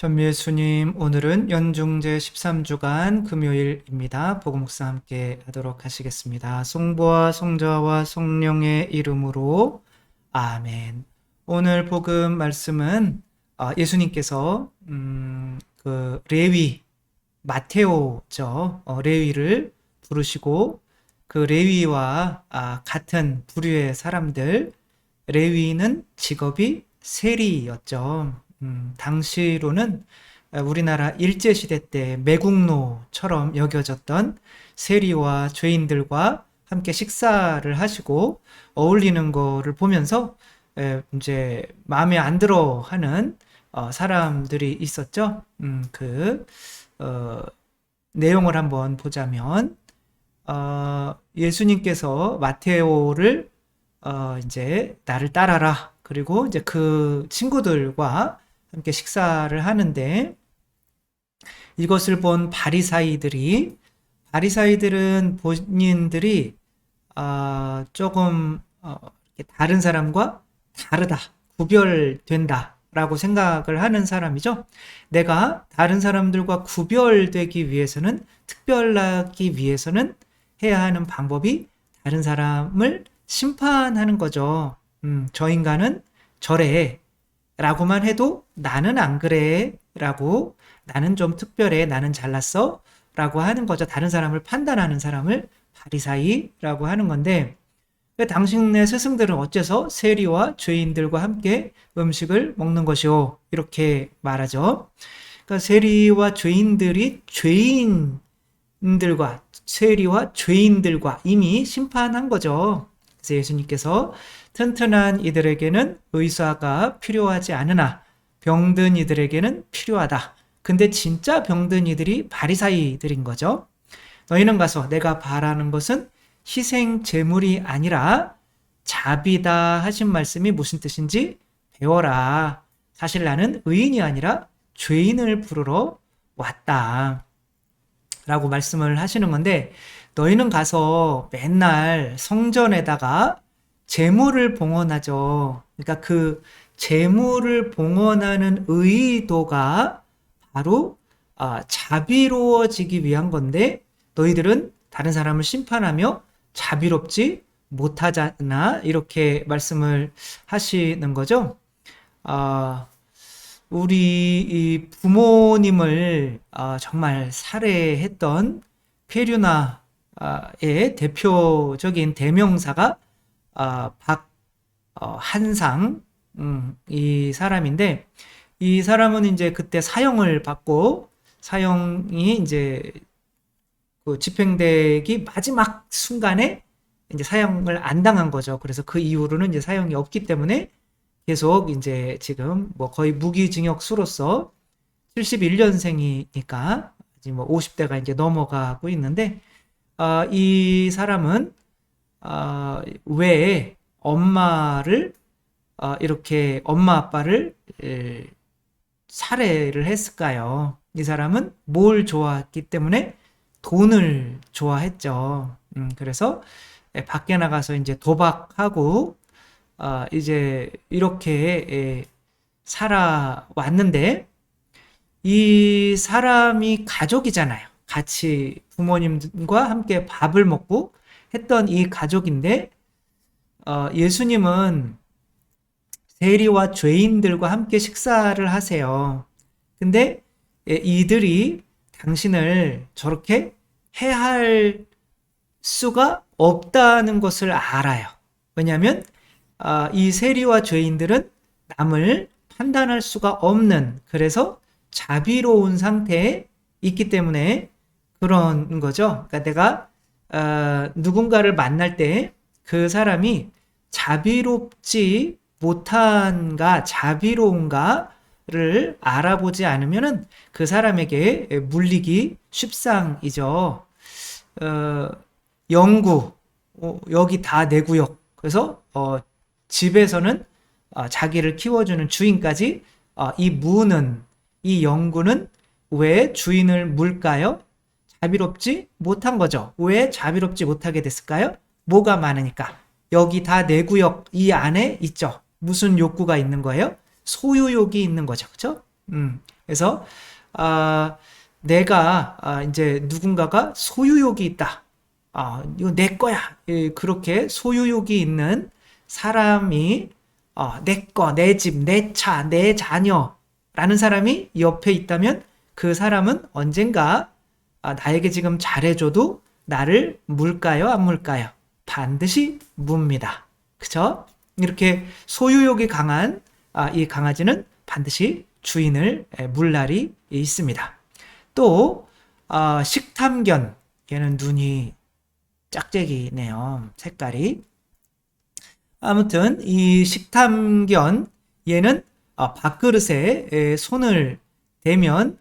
전미애수님, 오늘은 연중제 13주간 금요일입니다. 복음묵상 함께 하도록 하시겠습니다. 성부와 성자와 성령의 이름으로 아멘. 오늘 복음 말씀은 예수님께서 레위, 마테오죠. 레위를 부르시고 그 레위와 같은 부류의 사람들, 레위는 직업이 세리였죠. 당시로는 우리나라 일제시대 때 매국노처럼 여겨졌던 세리와 죄인들과 함께 식사를 하시고 어울리는 거를 보면서 이제 마음에 안 들어 하는 사람들이 있었죠. 내용을 한번 보자면, 예수님께서 마테오를 이제 나를 따라라. 그리고 이제 그 친구들과 함께 식사를 하는데, 이것을 본 바리사이들은 본인들이 조금 이렇게 다른 사람과 다르다, 구별된다라고 생각을 하는 사람이죠. 내가 다른 사람들과 구별되기 위해서는, 특별하기 위해서는 해야 하는 방법이 다른 사람을 심판하는 거죠. 저 인간은 저래 라고만 해도 나는 안 그래 라고, 나는 좀 특별해, 나는 잘났어 라고 하는 거죠. 다른 사람을 판단하는 사람을 바리사이라고 하는 건데, 당신네 스승들은 어째서 세리와 죄인들과 함께 음식을 먹는 것이오, 이렇게 말하죠. 그러니까 세리와 죄인들과 이미 심판한 거죠. 그래서 예수님께서 튼튼한 이들에게는 의사가 필요하지 않으나 병든 이들에게는 필요하다. 근데 진짜 병든 이들이 바리사이들인 거죠. 너희는 가서 내가 바라는 것은 희생 제물이 아니라 자비다 하신 말씀이 무슨 뜻인지 배워라. 사실 나는 의인이 아니라 죄인을 부르러 왔다 라고 말씀을 하시는 건데, 너희는 가서 맨날 성전에다가 재물을 봉헌하죠. 그러니까 그 재물을 봉헌하는 의도가 바로 자비로워지기 위한 건데, 너희들은 다른 사람을 심판하며 자비롭지 못하잖아, 이렇게 말씀을 하시는 거죠. 우리 이 부모님을 정말 살해했던 페류나의 대표적인 대명사가 한상, 이 사람인데, 이 사람은 이제 그때 사형을 받고, 사형이 이제 그 집행되기 마지막 순간에 이제 사형을 안 당한 거죠. 그래서 그 이후로는 이제 사형이 없기 때문에 계속 이제 지금 뭐 거의 무기징역수로서 71년생이니까 지금 뭐 50대가 이제 넘어가고 있는데, 이 사람은 왜 엄마를 이렇게 엄마 아빠를 살해를 했을까요? 이 사람은 뭘 좋아했기 때문에 돈을 좋아했죠. 그래서 밖에 나가서 이제 도박하고 이제 이렇게 살아왔는데, 이 사람이 가족이잖아요. 같이 부모님과 함께 밥을 먹고 했던 이 가족인데, 예수님은 세리와 죄인들과 함께 식사를 하세요. 근데 이들이 당신을 저렇게 해할 수가 없다는 것을 알아요. 왜냐하면 이 세리와 죄인들은 남을 판단할 수가 없는, 그래서 자비로운 상태에 있기 때문에 그런 거죠. 그러니까 내가 누군가를 만날 때 그 사람이 자비롭지 못한가, 자비로운가를 알아보지 않으면은 그 사람에게 물리기 쉽상이죠. 영구, 여기 다 내 구역. 그래서 집에서는 자기를 키워주는 주인까지 이 영구는 왜 주인을 물까요? 자비롭지 못한 거죠. 왜 자비롭지 못하게 됐을까요? 뭐가 많으니까. 여기 다 내 구역 이 안에 있죠. 무슨 욕구가 있는 거예요? 소유욕이 있는 거죠. 그렇죠? 그래서 내가 이제 누군가가 소유욕이 있다. 이거 내 거야. 예, 그렇게 소유욕이 있는 사람이 내 거, 내 집, 내 차, 내 자녀라는 사람이 옆에 있다면 그 사람은 언젠가 나에게 지금 잘해줘도 나를 물까요, 안 물까요? 반드시 묻니다. 그쵸? 이렇게 소유욕이 강한 이 강아지는 반드시 주인을 물 날이 있습니다. 또 식탐견, 얘는 눈이 짝짝이네요. 색깔이. 아무튼 이 식탐견, 얘는 밥그릇에 손을 대면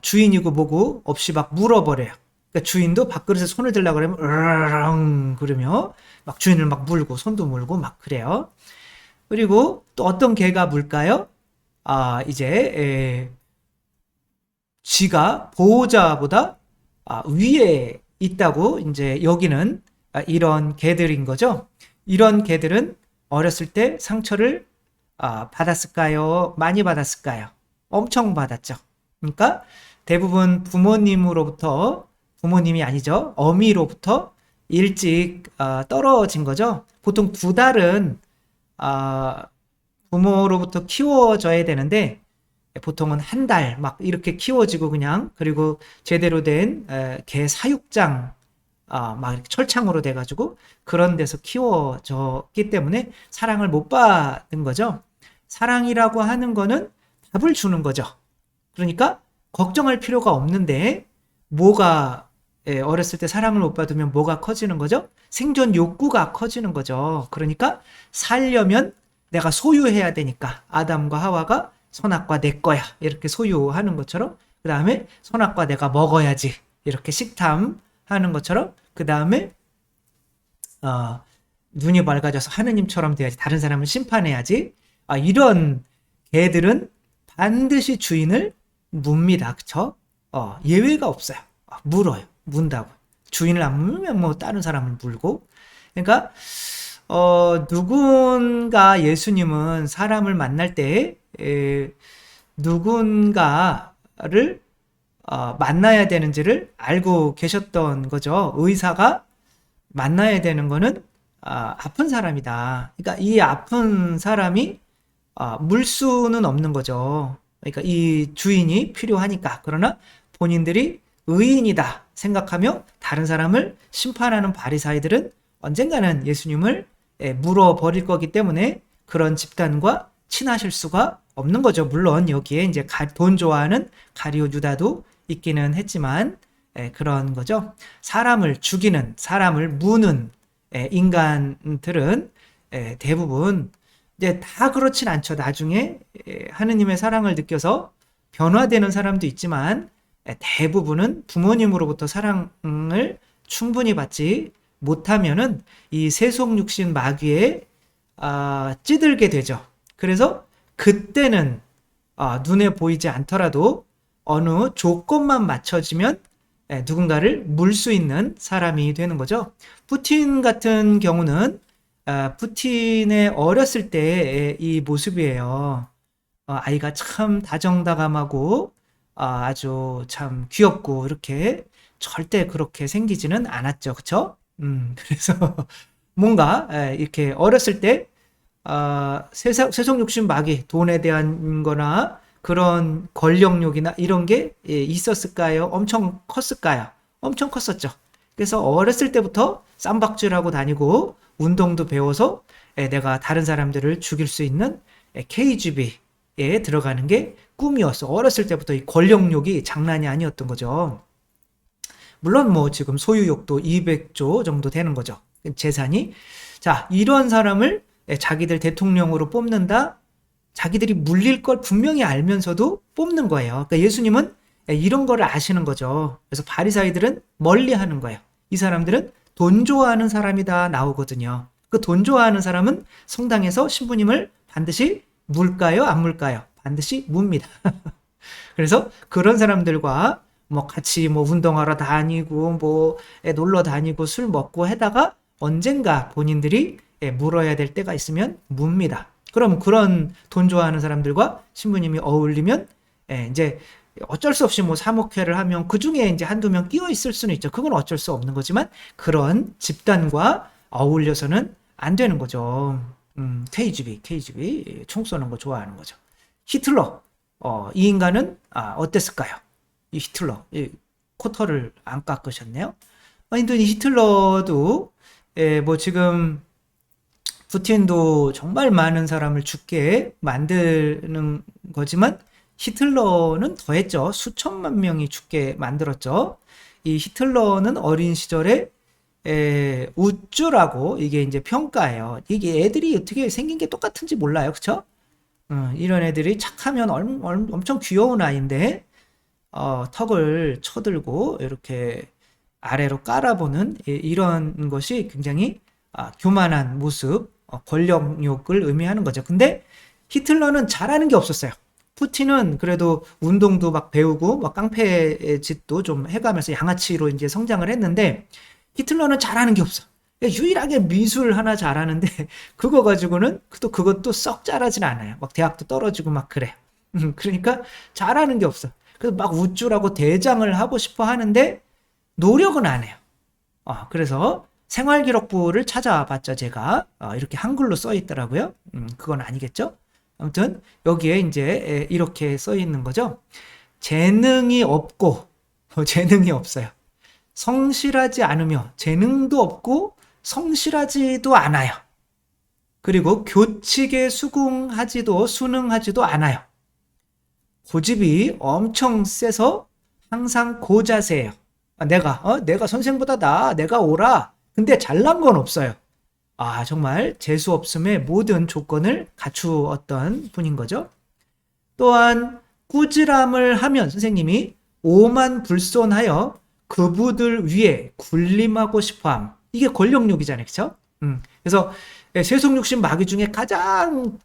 주인이고 뭐고 없이 막 물어버려요. 그러니까 주인도 밥그릇에 손을 들려고 그러면 으르렁 그러며 막 주인을 막 물고 손도 물고 막 그래요. 그리고 또 어떤 개가 물까요? 이제 쥐가 보호자보다 위에 있다고 이제 여기는 이런 개들인 거죠. 이런 개들은 어렸을 때 상처를 받았을까요? 많이 받았을까요? 엄청 받았죠. 그러니까 대부분 부모님이 아니죠. 어미로부터 일찍 떨어진 거죠. 보통 2달은 부모로부터 키워져야 되는데 보통은 1달 막 이렇게 키워지고 그냥 그리고 제대로 된 개 사육장 막 이렇게 철창으로 돼가지고 그런 데서 키워졌기 때문에 사랑을 못 받은 거죠. 사랑이라고 하는 거는 밥을 주는 거죠. 그러니까 걱정할 필요가 없는데 뭐가 어렸을 때 사랑을 못 받으면 뭐가 커지는 거죠? 생존 욕구가 커지는 거죠. 그러니까 살려면 내가 소유해야 되니까 아담과 하와가 선악과 내 거야 이렇게 소유하는 것처럼 그 다음에 선악과 내가 먹어야지 이렇게 식탐하는 것처럼 그 다음에 눈이 밝아져서 하느님처럼 돼야지 다른 사람을 심판해야지 이런 개들은 반드시 주인을 묻니다. 그쵸? 예외가 없어요. 물어요. 문다고. 주인을 안 물면 뭐 다른 사람을 물고. 그러니까 누군가 예수님은 사람을 만날 때 누군가를 만나야 되는지를 알고 계셨던 거죠. 의사가 만나야 되는 거는 아픈 사람이다. 그러니까 이 아픈 사람이 물 수는 없는 거죠. 그러니까 이 주인이 필요하니까. 그러나 본인들이 의인이다 생각하며 다른 사람을 심판하는 바리사이들은 언젠가는 예수님을 물어버릴 거기 때문에 그런 집단과 친하실 수가 없는 거죠. 물론 여기에 이제 돈 좋아하는 가룟 유다도 있기는 했지만 그런 거죠. 사람을 죽이는, 사람을 무는 인간들은 대부분 이제 다 그렇진 않죠. 나중에 하느님의 사랑을 느껴서 변화되는 사람도 있지만 대부분은 부모님으로부터 사랑을 충분히 받지 못하면은 이 세속 육신 마귀에 찌들게 되죠. 그래서 그때는 눈에 보이지 않더라도 어느 조건만 맞춰지면 누군가를 물 수 있는 사람이 되는 거죠. 푸틴 같은 경우는 푸틴의 어렸을 때의 이 모습이에요. 아이가 참 다정다감하고 아주 참 귀엽고 이렇게 절대 그렇게 생기지는 않았죠. 그쵸? 그래서 뭔가 이렇게 어렸을 때 세속 욕심 마귀, 돈에 대한 거나 그런 권력욕이나 이런 게 있었을까요? 엄청 컸을까요? 엄청 컸었죠. 그래서 어렸을 때부터 쌈박질하고 다니고 운동도 배워서 내가 다른 사람들을 죽일 수 있는 KGB에 들어가는 게 꿈이었어. 어렸을 때부터 이 권력욕이 장난이 아니었던 거죠. 물론 뭐 지금 소유욕도 200조 정도 되는 거죠. 재산이. 자, 이런 사람을 자기들 대통령으로 뽑는다? 자기들이 물릴 걸 분명히 알면서도 뽑는 거예요. 그러니까 예수님은 이런 거를 아시는 거죠. 그래서 바리사이들은 멀리 하는 거예요. 이 사람들은 돈 좋아하는 사람이다 나오거든요. 그 돈 좋아하는 사람은 성당에서 신부님을 반드시 물까요? 안 물까요? 반드시 묻니다. 그래서 그런 사람들과 뭐 같이 뭐 운동하러 다니고 뭐 놀러 다니고 술 먹고 하다가 언젠가 본인들이 물어야 될 때가 있으면 묻니다. 그럼 그런 돈 좋아하는 사람들과 신부님이 어울리면 이제 어쩔 수 없이 뭐 사목회를 하면 그 중에 이제 한두 명 끼어 있을 수는 있죠. 그건 어쩔 수 없는 거지만 그런 집단과 어울려서는 안 되는 거죠. KGB 총 쏘는 거 좋아하는 거죠. 히틀러, 이 인간은 어땠을까요? 이 히틀러, 코털을 안 깎으셨네요. 근데 이 히틀러도 뭐 지금 푸틴도 정말 많은 사람을 죽게 만드는 거지만 히틀러는 더했죠. 수천만 명이 죽게 만들었죠. 이 히틀러는 어린 시절에 우쭈라고 이게 이제 평가예요. 이게 애들이 어떻게 생긴 게 똑같은지 몰라요. 그쵸? 이런 애들이 착하면 엄청 귀여운 아이인데 턱을 쳐들고 이렇게 아래로 깔아보는 이런 것이 굉장히 교만한 모습, 권력욕을 의미하는 거죠. 근데 히틀러는 잘하는 게 없었어요. 푸틴은 그래도 운동도 막 배우고 막 깡패 짓도 좀 해가면서 양아치로 이제 성장을 했는데 히틀러는 잘하는 게 없어. 유일하게 미술 하나 잘하는데 그거 가지고는 또 그것도 썩 잘하진 않아요. 막 대학도 떨어지고 막 그래요. 그러니까 잘하는 게 없어. 그래서 막 우쭐하고 대장을 하고 싶어 하는데 노력은 안 해요. 그래서 생활기록부를 찾아봤죠, 제가. 이렇게 한글로 써 있더라고요. 그건 아니겠죠? 아무튼 여기에 이제 이렇게 써 있는 거죠. 재능이 없고 재능이 없어요. 성실하지 않으며 재능도 없고 성실하지도 않아요. 그리고 교칙에 순응하지도 않아요. 고집이 엄청 세서 항상 고자세예요. 내가 선생보다 나아, 내가 옳아. 근데 잘난 건 없어요. 정말 재수 없음의 모든 조건을 갖추었던 분인 거죠. 또한 꾸지람을 하면 선생님이 오만불손하여 그부들 위에 군림하고 싶어함. 이게 권력욕이잖아요, 그렇죠? 그래서 세속육신 마귀 중에 가장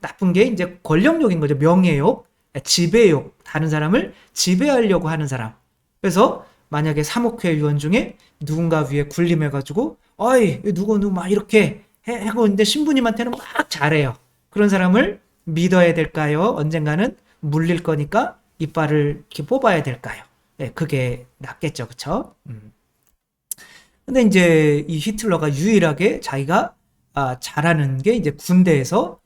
나쁜 게 이제 권력욕인 거죠. 명예욕, 지배욕, 다른 사람을 지배하려고 하는 사람. 그래서 만약에 사목회 위원 중에 누군가 위에 군림해가지고 어이 누구 막 이렇게 하고 있는데 신부님한테는 막 잘해요. 그런 사람을 믿어야 될까요? 언젠가는 물릴 거니까 이빨을 이렇게 뽑아야 될까요? 그게 낫겠죠, 그쵸? 근데 이제 이 히틀러가 유일하게 자기가 잘하는 게 이제 군대에서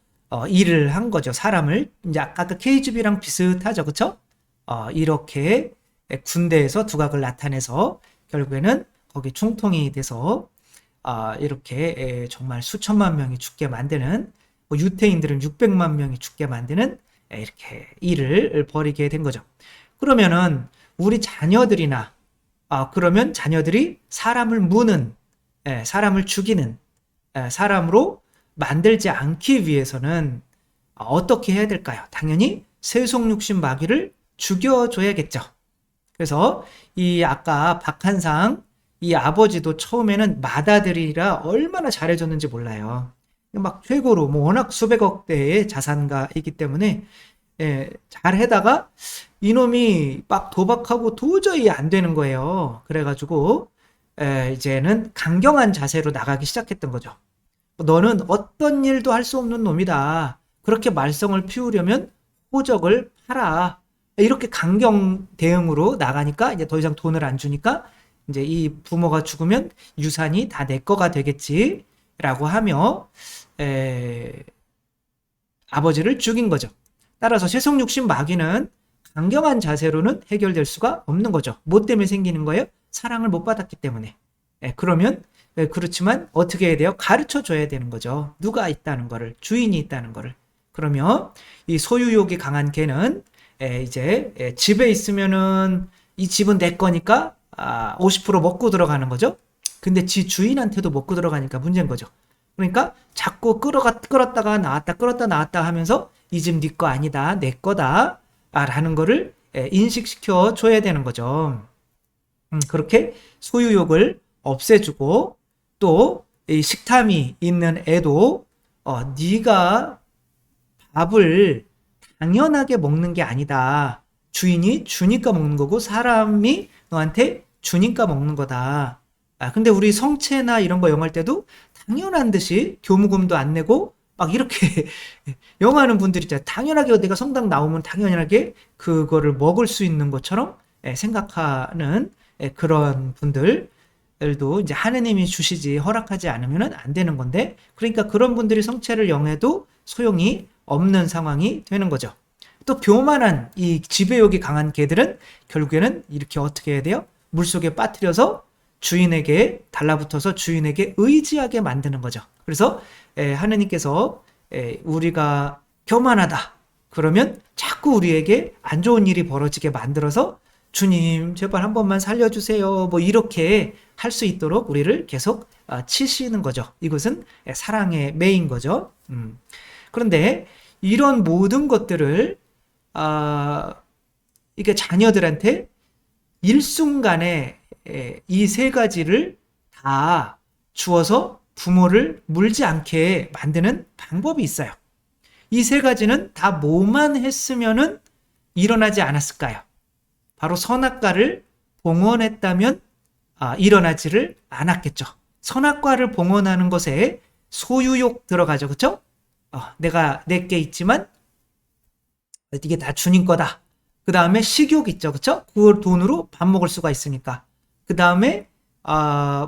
일을 한 거죠. 사람을 이제 아까 그 KGB랑 비슷하죠, 그쵸? 이렇게 군대에서 두각을 나타내서 결국에는 거기 총통이 돼서 이렇게 정말 수천만 명이 죽게 만드는 유태인들은 600만 명이 죽게 만드는 이렇게 일을 벌이게 된 거죠. 그러면은 우리 자녀들이나 그러면 자녀들이 사람을 무는 사람을 죽이는 사람으로 만들지 않기 위해서는 어떻게 해야 될까요? 당연히 세속육신 마귀를 죽여줘야겠죠. 그래서 이 아까 박한상 이 아버지도 처음에는 맏아들이라 얼마나 잘해줬는지 몰라요. 막 최고로 뭐 워낙 수백억 대의 자산가이기 때문에 잘 해다가 이놈이 막 도박하고 도저히 안 되는 거예요. 그래가지고 이제는 강경한 자세로 나가기 시작했던 거죠. 너는 어떤 일도 할 수 없는 놈이다. 그렇게 말썽을 피우려면 호적을 팔아. 이렇게 강경 대응으로 나가니까 이제 더 이상 돈을 안 주니까 이제 이 부모가 죽으면 유산이 다 내 거가 되겠지라고 하며 아버지를 죽인 거죠. 따라서 세속육신 마귀는 강경한 자세로는 해결될 수가 없는 거죠. 뭐 때문에 생기는 거예요? 사랑을 못 받았기 때문에. 그러면 그렇지만 어떻게 해야 돼요? 가르쳐 줘야 되는 거죠. 누가 있다는 거를, 주인이 있다는 거를. 그러면 이 소유욕이 강한 개는 이제 집에 있으면은 이 집은 내 거니까 50% 먹고 들어가는 거죠. 근데 지 주인한테도 먹고 들어가니까 문제인 거죠. 그러니까 자꾸 끌었다가 나왔다 끌었다 나왔다 하면서 이 집 네 거 아니다, 내 거다 라는 거를 인식시켜 줘야 되는 거죠. 그렇게 소유욕을 없애주고 또 이 식탐이 있는 애도 네가 밥을 당연하게 먹는 게 아니다. 주인이 주니까 먹는 거고 사람이 너한테 주니까 먹는 거다. 근데 우리 성채나 이런 거 영할 때도 당연한 듯이 교무금도 안 내고 막 이렇게 영하는 분들 있잖아요. 당연하게 내가 성당 나오면 당연하게 그거를 먹을 수 있는 것처럼 생각하는 그런 분들도 이제 하느님이 주시지 허락하지 않으면 안 되는 건데, 그러니까 그런 분들이 성체를 영해도 소용이 없는 상황이 되는 거죠. 또 교만한 이 지배욕이 강한 개들은 결국에는 이렇게 어떻게 해야 돼요? 물속에 빠뜨려서 주인에게 달라붙어서 주인에게 의지하게 만드는 거죠. 그래서 하느님께서 우리가 교만하다 그러면 자꾸 우리에게 안 좋은 일이 벌어지게 만들어서 주님 제발 한 번만 살려주세요 뭐 이렇게 할 수 있도록 우리를 계속 치시는 거죠. 이것은 사랑의 매인 거죠. 그런데 이런 모든 것들을 이게 자녀들한테 일순간에 이 세 가지를 다 주어서 부모를 물지 않게 만드는 방법이 있어요. 이 세 가지는 다 뭐만 했으면은 일어나지 않았을까요? 바로 선악과를 봉헌했다면 일어나지를 않았겠죠. 선악과를 봉헌하는 것에 소유욕 들어가죠. 그렇죠? 내가 내게 있지만 이게 다 주님 거다. 그 다음에 식욕 있죠. 그쵸? 그 돈으로 밥 먹을 수가 있으니까. 그 다음에,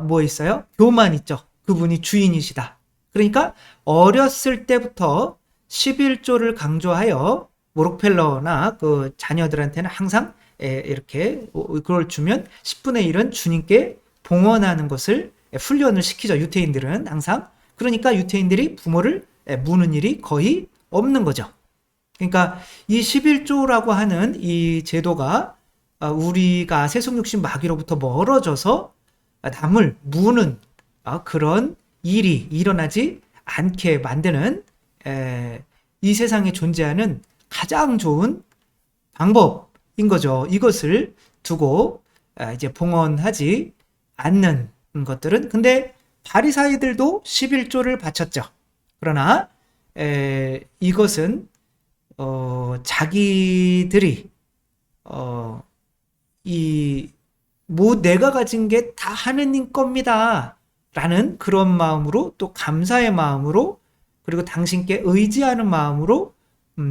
뭐 있어요? 교만 있죠. 그분이 주인이시다. 그러니까 어렸을 때부터 11조를 강조하여 록펠러나 그 자녀들한테는 항상 이렇게 그걸 주면 10분의 1은 주님께 봉헌하는 것을 훈련을 시키죠. 유태인들은 항상. 그러니까 유태인들이 부모를 무는 일이 거의 없는 거죠. 그러니까 이 11조라고 하는 이 제도가 우리가 세속육신 마귀로부터 멀어져서 남을 무는 그런 일이 일어나지 않게 만드는 이 세상에 존재하는 가장 좋은 방법인 거죠. 이것을 두고 이제 봉헌하지 않는 것들은, 근데 바리사이들도 11조를 바쳤죠. 그러나 이것은 자기들이 내가 가진 게 다 하느님 겁니다 라는 그런 마음으로, 또 감사의 마음으로, 그리고 당신께 의지하는 마음으로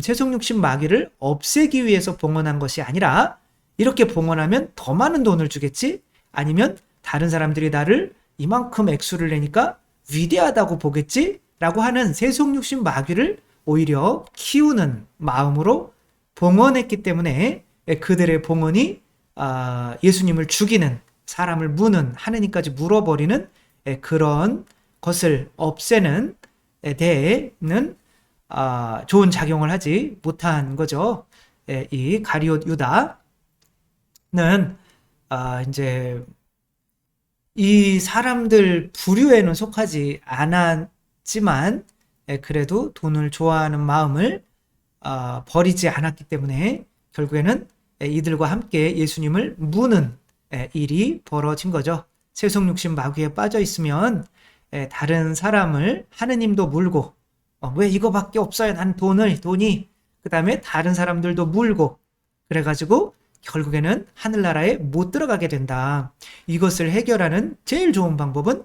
세속육신 마귀를 없애기 위해서 봉헌한 것이 아니라, 이렇게 봉헌하면 더 많은 돈을 주겠지, 아니면 다른 사람들이 나를 이만큼 액수를 내니까 위대하다고 보겠지 라고 하는 세속육신 마귀를 오히려 키우는 마음으로 봉헌했기 때문에 그들의 봉헌이 예수님을 죽이는, 사람을 무는, 하느님까지 물어버리는 그런 것을 없애는 데에는 좋은 작용을 하지 못한 거죠. 이 가룟 유다는 이제 이 사람들 부류에는 속하지 않았지만 그래도 돈을 좋아하는 마음을 버리지 않았기 때문에 결국에는 이들과 함께 예수님을 무는 일이 벌어진 거죠. 세속육신 마귀에 빠져 있으면 다른 사람을 하느님도 물고, 왜 이거밖에 없어요? 난 돈이. 그 다음에 다른 사람들도 물고, 그래가지고 결국에는 하늘나라에 못 들어가게 된다. 이것을 해결하는 제일 좋은 방법은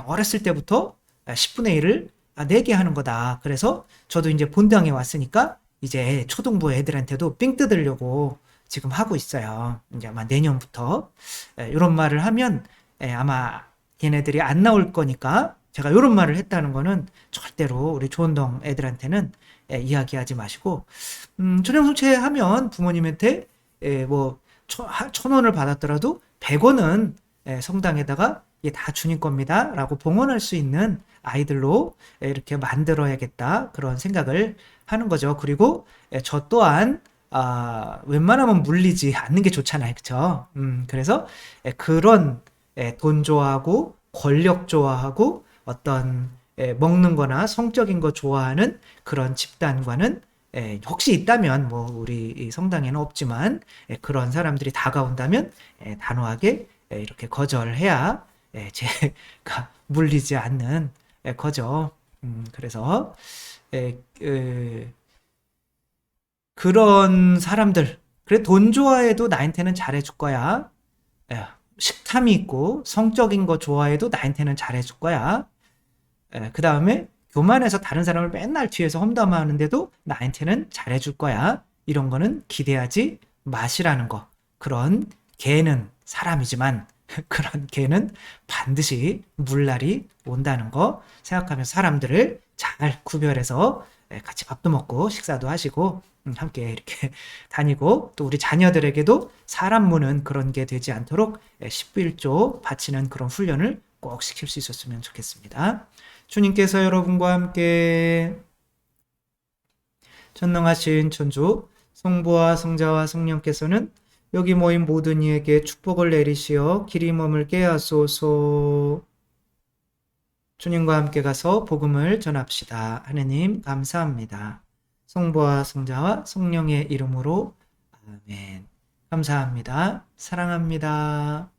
어렸을 때부터 10분의 1을 내게 하는 거다. 그래서 저도 이제 본당에 왔으니까 이제 초등부 애들한테도 삥 뜯으려고 지금 하고 있어요. 이제 아마 내년부터 이런 말을 하면 아마 얘네들이 안 나올 거니까, 제가 이런 말을 했다는 거는 절대로 우리 조원동 애들한테는 이야기하지 마시고, 초정송체 하면 부모님한테 뭐 1,000원을 받았더라도 100원은 성당에다가 이게 다 주님 겁니다 라고 봉헌할 수 있는 아이들로 이렇게 만들어야겠다, 그런 생각을 하는 거죠. 그리고 저 또한 웬만하면 물리지 않는 게 좋잖아요. 그쵸? 그래서 그런 돈 좋아하고 권력 좋아하고 어떤 먹는 거나 성적인 거 좋아하는 그런 집단과는 혹시 있다면, 뭐 우리 성당에는 없지만 그런 사람들이 다가온다면 단호하게 이렇게 거절해야 제가 물리지 않는 거죠. 그래서 그런 사람들, 그래 돈 좋아해도 나한테는 잘해줄 거야. 식탐이 있고 성적인 거 좋아해도 나한테는 잘해줄 거야. 그 다음에 교만해서 다른 사람을 맨날 뒤에서 험담하는데도 나한테는 잘해줄 거야. 이런 거는 기대하지 마시라는 거. 그런 개는 사람이지만 그런 개는 반드시 물날이 온다는 거 생각하면서 사람들을 잘 구별해서 같이 밥도 먹고 식사도 하시고 함께 이렇게 다니고, 또 우리 자녀들에게도 사람 무는 그런 게 되지 않도록 11조 바치는 그런 훈련을 꼭 시킬 수 있었으면 좋겠습니다. 주님께서 여러분과 함께 전능하신 천주 성부와 성자와 성령께서는 여기 모인 모든 이에게 축복을 내리시어 길이 머물게 하소서. 주님과 함께 가서 복음을 전합시다. 하느님 감사합니다. 성부와 성자와 성령의 이름으로 아멘. 감사합니다. 사랑합니다.